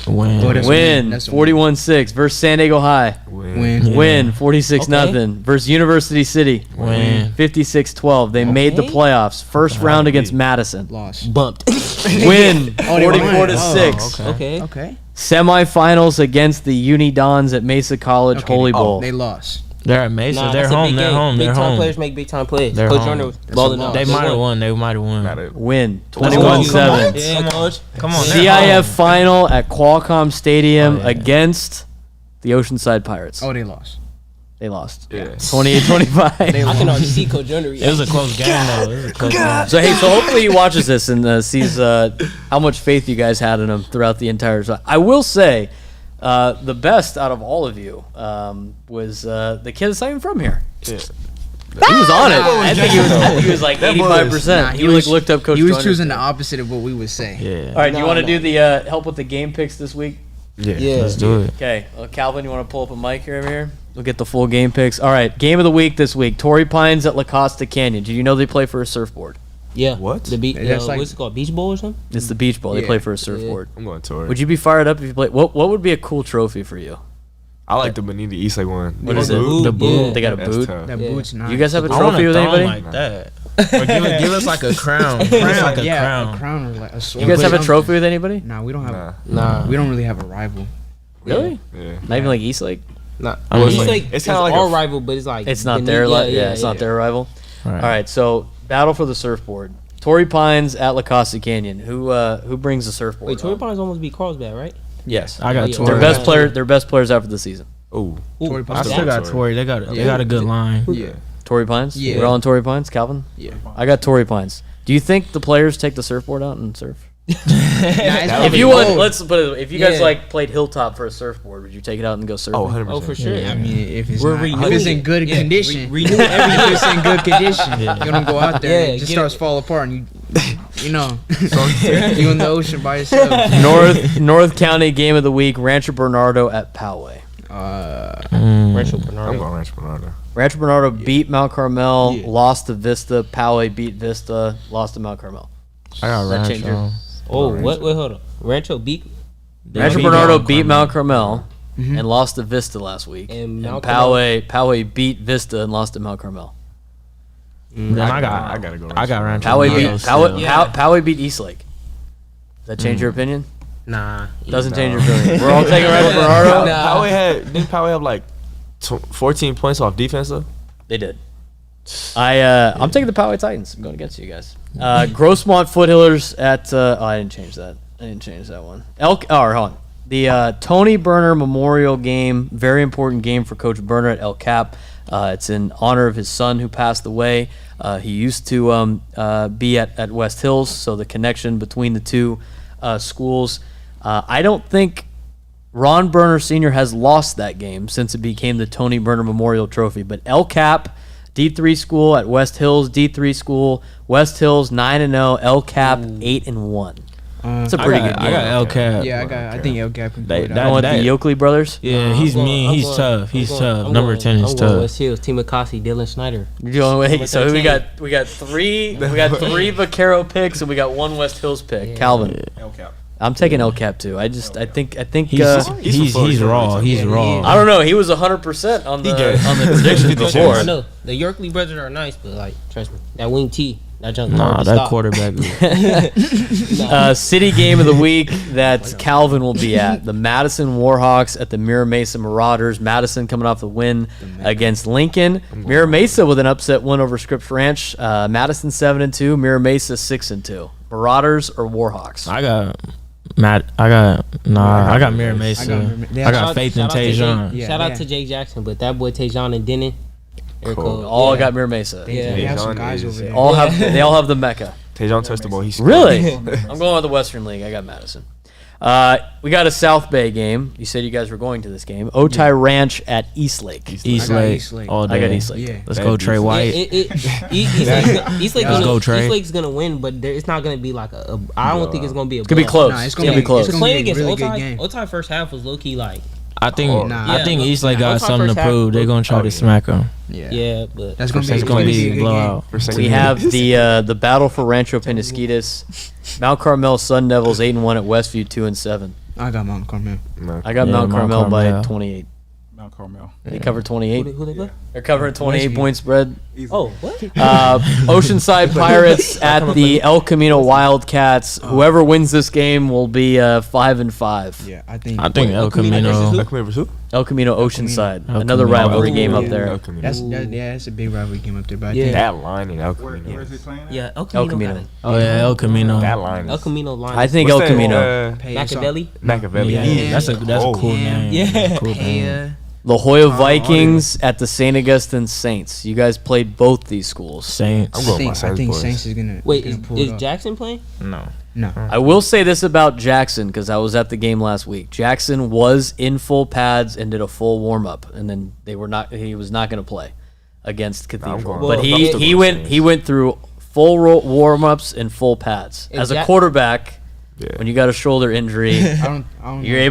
Win. Oh, that's a win That's a win. 41-6. Versus San Diego High, Win. Yeah. win 46-0. Versus University City, Win. 56-12. They made the Okay. playoffs. First round against Madison, Loss. Bumped. win Oh, they won. 44-6. Okay. Okay. Semifinals against the Uni Dons at Mesa College Holy Bowl. They lost. They're at Mesa. Nah, they're that's a home. big They're game. home. They're Big time home. players make big time plays. They're Coach home. Jordan was balling out. They might have won. won. They might have won. Win Let's go. 21-7. Yeah, coach. Come on. they're home. CIF final at Qualcomm Stadium Oh, yeah. against the Oceanside Pirates. Oh, they lost. They lost. Yeah. 28-25. I can already see Coach Jordan. It was a close game, though. It was a close game. So hey, so hopefully he watches this and sees how much faith you guys had in him throughout the entire time. I will say, the best out of all of you was the kid that's not even from here. Yeah. He was on it. I think he was like 85%. Nah, he looked up Coach He was Joyner's choosing thing. the opposite of what we would say. Yeah. All right, do you No, want to no. do the help with the game picks this week? Yeah. Let's do it. Okay, Calvin, you want to pull up a mic here over here? We'll get the full game picks. All right, game of the week this week: Torrey Pines at La Costa Canyon. Did you know they play for a surfboard? Yeah. What? The beach. That's like- What's it called? Beach bowl or something? It's the beach ball. They Yeah. play for a surfboard. I'm going Torrey. Would you be fired up if you played? What would be a cool trophy for you? I like the Bonita Eastlake one. What The is it? boot. The boot. Yeah. They got a That's boot. tough. That Yeah. boot's nice. You guys have a I want trophy a with thong anybody? like that. Or give us like a crown. Give us like a yeah, crown. a crown or like a sword. You guys have a Something. trophy with anybody? Nah, we don't have. Nah. Nah. We don't really have a rival. Really? Yeah. Not even like Eastlake? Nah. I mean, It's like- like it's it's kinda kind like of a our f- rival, but it's like It's not the their new- it's not their rival. Right. All right, so battle for the surfboard. Torrey Pines at La Costa Canyon. Who brings the surfboard? Wait, Torrey home? Pines almost beat Carlsbad, right? Yes. I got Yeah. Torrey. Their Torrey. best player. Their best players out for the season. Oh. Torrey Ooh, Pines. I still got Torrey. They got a good line. Yeah. Torrey Pines. Yeah. We're all on Torrey Pines. Calvin. Yeah. I got Torrey Pines. Do you think the players take the surfboard out and surf? If If you would, let's put it. If you guys Yeah. like played Hilltop for a surfboard, would you take it out and go surfing? Oh, 100%. Oh, for sure. I mean, if it's We're not, if renewing it's in it. good Yeah, condition, renew every if it's in good condition, Yeah. you don't go out there. Yeah, and it just get starts it. fall apart, and you know, you in the ocean by yourself. North County game of the week: Rancho Bernardo at Poway. Rancho I'm Bernardo. going Rancho Bernardo. Rancho Bernardo beat Mount Carmel, Yeah. lost to Vista. Poway beat Vista, lost to Mount Carmel. I got Does that change your- Rancho. Oh, what? Wait, hold on. Rancho beat Rancho beat Bernardo Mount beat Carmel. Mount Carmel and lost to Vista last week. And And Mount Poway beat Vista and lost to Mount Carmel. Then I got go. I got Rancho. Poway Bernardo beat still. Poway beat Eastlake. Does that change your opinion? Nah. Doesn't change your opinion. We're all taking Rancho Bernardo. Didn't Poway have like 14 points off defense though? They did. I'm taking the Poway Titans. I'm going against you guys. Grossmont Foothillers at. I didn't change that. I didn't change that one. Hold on. The Tony Burner Memorial Game, very important game for Coach Burner at El Cap. It's in honor of his son who passed away. He used to be at West Hills, so the connection between the two schools. I don't think Ron Burner Sr. has lost that game since it became the Tony Burner Memorial Trophy. But El Cap, D3 school at West Hills, D3 school, West Hills 9-0, El Cap 8-1. It's a pretty good game. I got El Cap. Yeah, I think El Cap can They- pull it that- out. Going with the Yoakley brothers. Yeah, Nah, he's I'm going- mean. I'm He's going- tough. He's I'm tough. going- Number 10 is I'm going tough. West Hills, Team McCossie, Dylan Schneider. You're doing wait. Number So we 13. got three Vaquero picks and we got one West Hills pick. Calvin, I'm taking El Cap too. I think He's raw. He's Yeah, raw. I don't know. He was 100% on the predictions before. I know the Yorkley brothers are nice, but like, trust me, that wing T, that junk. Nah, hard to that stop. quarterback. City game of the week that Calvin will be at. The Madison Warhawks at the Mira Mesa Marauders. Madison coming off the win against Lincoln. Mira Mesa with an upset win over Scripps Ranch. Madison 7-2. Mira Mesa 6-2. Marauders or Warhawks? I got I got Mira Mesa. They I have- got faith in Shout out to Tajon. Jake- Yeah, Shout out yeah. to Jake Jackson, but that boy Tajon and Dennon, they're cold. All Yeah. got Mira Mesa. They have some Tajon guys is- over there. They all have the Mecca. Tajon touched the ball. He's Really? I'm going with the Western League. I got Madison. We got a South Bay game. You said you guys were going to this game. Otay Ranch at Eastlake. Eastlake all day. I got Eastlake. Yeah. Let's go Trey White. Eastlake's go, Trey. Eastlake's gonna win, but it's not gonna be like a I don't think it's gonna be a. It's gonna be blowout. close. Nah, It's gonna be close. it's gonna Playing be a against really good Otay, game. Otay first half was low key like I think Nah. I think Yeah. Eastlake got Otay something to first half- prove. They're gonna try to smack them. yeah, but That's gonna be It's gonna be a good blowout. We have the battle for Rancho Penasquitas. Mount Carmel Sun Devils 8-1 at Westview 2-7. game. I got Mount Carmel. I got Yeah, Mount Mount Carmel by Carmel. 28. Mount Carmel. They covered 28. who they play? They're covering 28 Westview. point spread. Oh, what? Oceanside Pirates at the El Camino Wildcats. Whoever wins this game will be 5-5. Yeah, I think. I think El Camino. El Camino Oceanside, El another Camino. rivalry Ooh, game up yeah. there. That's a big rivalry game up there. But I Yeah. think That line in El Where Camino. is he playing at? Yeah, El El Camino. Camino. Oh yeah, El Camino. That line El is. Camino line. I think What's El that, Camino. Machiavelli. Machiavelli. Yeah, that's a cool name. Yeah. Cool name. La Jolla Vikings at the St. Augustine Saints. You guys played both these schools. Saints. I'm I going think, my I Saints think boys. Saints is gonna Wait, gonna pull is it off. Jackson playing? No. No. I will say this about Jackson because I was at the game last week. Jackson was in full pads and did a full warm up, and then he was not going to play against Cathedral. going- But I'm he still he going went Saints. he went through full warm ups and full pads. Is As a Jack- quarterback, Yeah. when you got a shoulder injury, I don't you're know.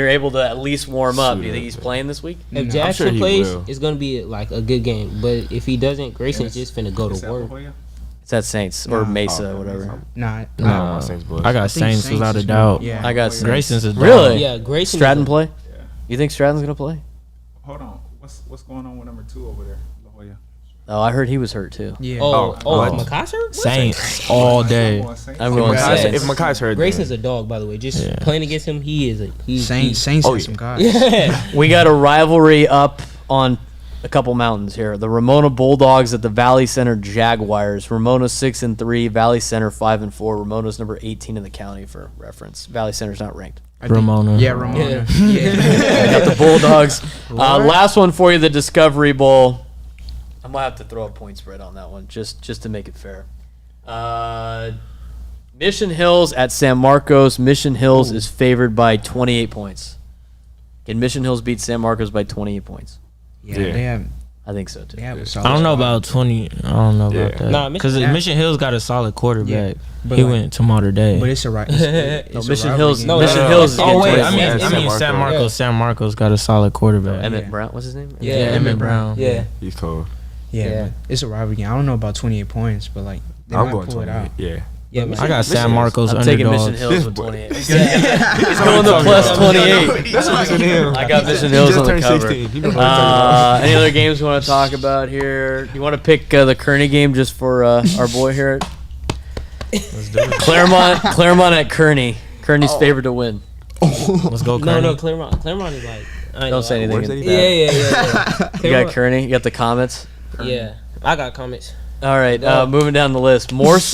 able to at least warm up. Do you think he's playing this week? If No. Jackson sure he plays, will. it's gonna be like a good game. But if he doesn't, Grayson's just finna go Is to that La work. Jolla? It's at Saints or Nah. Mesa, whatever. Nah. I'm going my Saints boys. I got think Saints Saints without a is doubt. gonna- Yeah. I got Saints. Grayson's a dog. Really? Yeah, Grayson. Stratton is a- play? Yeah. You think Stratton's gonna play? Hold on. What's going on with number 2 over there? La Jolla. Oh, I heard he was hurt too. Yeah. Oh, what? Makasser? What? Saints all day. I'm going Saints. I'm going Saints. Saints. If Makai's hurt, Grayson's then a dog, by the way. Just Yeah. playing against him, he is a Saints Oh, have yeah. some guys. Yeah. We got a rivalry up on a couple mountains here. The Ramona Bulldogs at the Valley Center Jaguars. Ramona 6-3, Valley Center 5-4. Ramona's number 18 in the county for reference. Valley Center's not ranked. I think- Ramona. Yeah, Ramona. Yeah. Yeah. We got the Bulldogs. Last one for you, the Discovery Bowl. I might have to throw a point spread on that one just to make it fair. Mission Hills at San Marcos. Mission Hills is favored by 28 points. Can Mission Hills beat San Marcos by 28 points? Yeah, Yeah. they have. I think so too. They have a solid I don't know squad. about 20. I don't know Yeah. about that. Nah, Because Mission- Mission Hill's got a solid quarterback. but He like- went to Mater Day. But it's a right. It's Mission a rivalry Hills- game. No, Mission no, Hills is no. getting Oh wait, 20 I mean, points. I mean San Marcos. Yeah. San Marcos got a solid quarterback. Emmett Yeah. Brown, what's his name? Yeah, Emmett Brown. Yeah. he's cold. Yeah, Yeah. but it's a rivalry game. I don't know about 28 points, but like they I'm might going pull it 28. out. Yeah. Yeah, I got San Marcos I'm taking underdogs. Mission Hills with 28. He's going to plus 28. I got Mission Hills on the cover. Any other games you want to talk about here? You want to pick the Kearney game just for our boy here? Claremont at Kearney. Kearney's favored to win. Let's go, No, Kearney. no, Claremont. Claremont is like. I ain't Don't say gonna lie. anything. Yeah. You got Kearney. You got the Comets. Yeah. I got comments. All right, moving down the list. Morse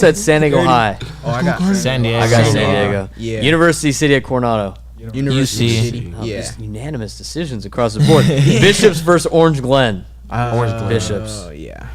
at San Diego High. Oh, I got San Diego. I got San Diego. Yeah. University City at Coronado. University UC. City. Oh, Yeah. just unanimous decisions across the board. Bishops versus Orange Glen. Orange Glen. Bishops. Yeah.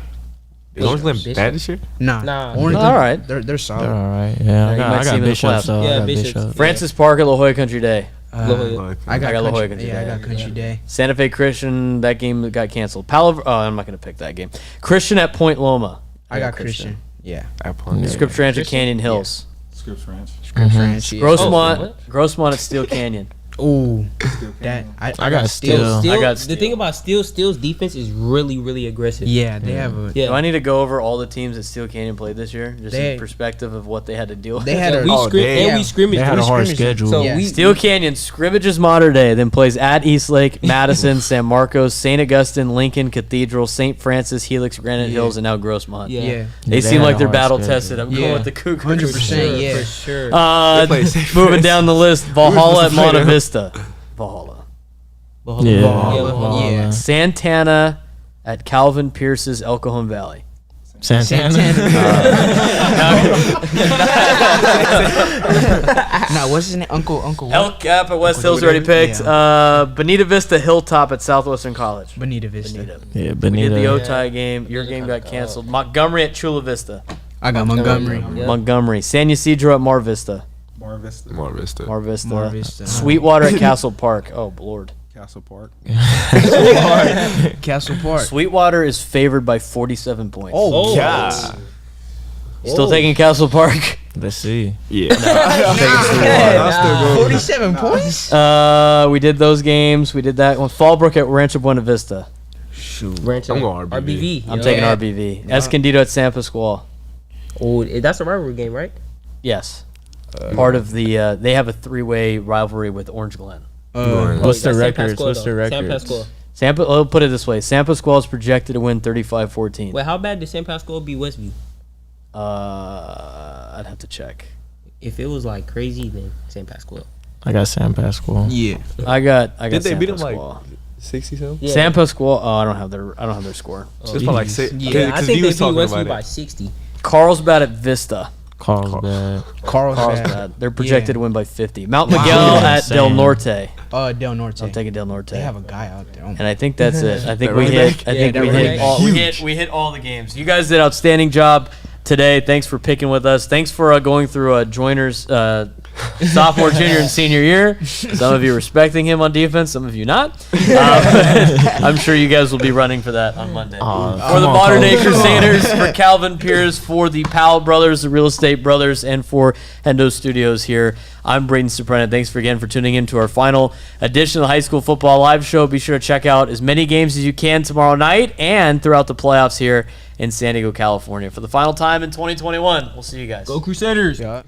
Is Orange Glen Bishop. bad this year? Nah. Orange All Glen, right. They're They're solid. all right. Yeah, Yeah, I you got, might I see got him in the Bishops. playoffs. So Yeah, I got Bishops. Bishops. Francis Park at La Jolla Country Day. Uh, Look, I got La Jolla country. Country Yeah, I Day. got Country Day. Santa Fe Christian, that game got canceled. I'm not going to pick that game. Christian at Point Loma. I got Christian. Yeah. At Point. Scripps Ranch at Canyon Hills. Scripps Ranch. French. Yeah. Grossmont at Steel Canyon. Ooh, Still that Canyon. I got got Steel. Steel, I got the Steel. thing about Steel's defense is really, really aggressive. Yeah, they have a. Yeah. Do I need to go over all the teams that Steel Canyon played this year? Just They- in perspective of what they had to deal with. They had Yeah, a. we Oh, scrimmaged. They had a hard schedule. So Yeah. we Steel Canyon scrimmages Mater Day, then plays at Eastlake, Madison, San Marcos, St. Augustine, Lincoln, Cathedral, St. Francis, Helix, Granite Yeah. Hills, and now Grossmont. Yeah. Yeah. They They seem had like a they're hard battle schedule. tested. I'm Yeah. going with the Cougars. 100%. Yeah. for sure. They play safe Moving first. down the list, Valhalla at supposed to play Monte them? Vista. Valhalla. Yeah. Valhalla. Yeah. Santana at Calvin Pierce's El Cajon Valley. Santana. Nah, what's his name? Uncle. El Cap at West Uncle Hills already Twitter? picked. Bonita Vista Hilltop at Southwestern College. Bonita Vista. Bonita. Yeah, We did Benito. the Otay game. Your game got canceled. Montgomery at Chula Vista. I got Montgomery. Yeah. Montgomery. San Ysidro at Mar Vista. Mar Mar Vista. Mar Vista. Mar Vista. Mar Vista. Sweetwater at Castle Park. Oh, Lord. Castle Park. Castle Park. Sweetwater is favored by 47 points. Oh, God. Still taking Castle Park? Let's see. Yeah. I'll still go. 47 points? We did those games. We did that one. Fallbrook at Rancho Buena Vista. Shoot. I'm going RBV. I'm taking RBV. Escondido at San Pasqual. Oh, that's a rivalry game, right? Yes. Part of the, they have a 3-way rivalry with Orange Glen. What's the San records? Pasqual, What's the though. San records? Pasqual. I'll put it this way. San Pasqual is projected to win 35-14. Wait, how bad did San Pasqual beat Westview? I'd have to check. If it was like crazy, then San Pasqual. I got San Pasqual. Yeah. I got Did they San beat him like Pasqual. 60 something? Yeah. San Pasqual. Oh, I don't have their score. It's probably like six. Yeah, I think they beat Westview by 60. Carlsbad at Vista. Carlsbad. Carlsbad. They're projected to win by 50. Mount Wow. Miguel at Insane. Del Norte. Del Norte. I'm taking Del Norte. They have a guy out there. And I think that's it. I think That we running hit. back? I Yeah, think that we running hit back. all. We hit all the games. You guys did outstanding job today. Thanks for picking with us. Thanks for going through Joyner's sophomore, junior, and senior year. Some of you respecting him on defense, some of you not. I'm sure you guys will be running for that on Monday. For the Modern Day Crusaders, for Calvin Pierce, for the Powell brothers, the Real Estate brothers, and for Hendo Studios here, I'm Braden Surprenant. Thanks again for tuning in to our final edition of the High School Football Live Show. Be sure to check out as many games as you can tomorrow night and throughout the playoffs here in San Diego, California. For the final time in 2021, we'll see you guys. Go Crusaders! Yeah.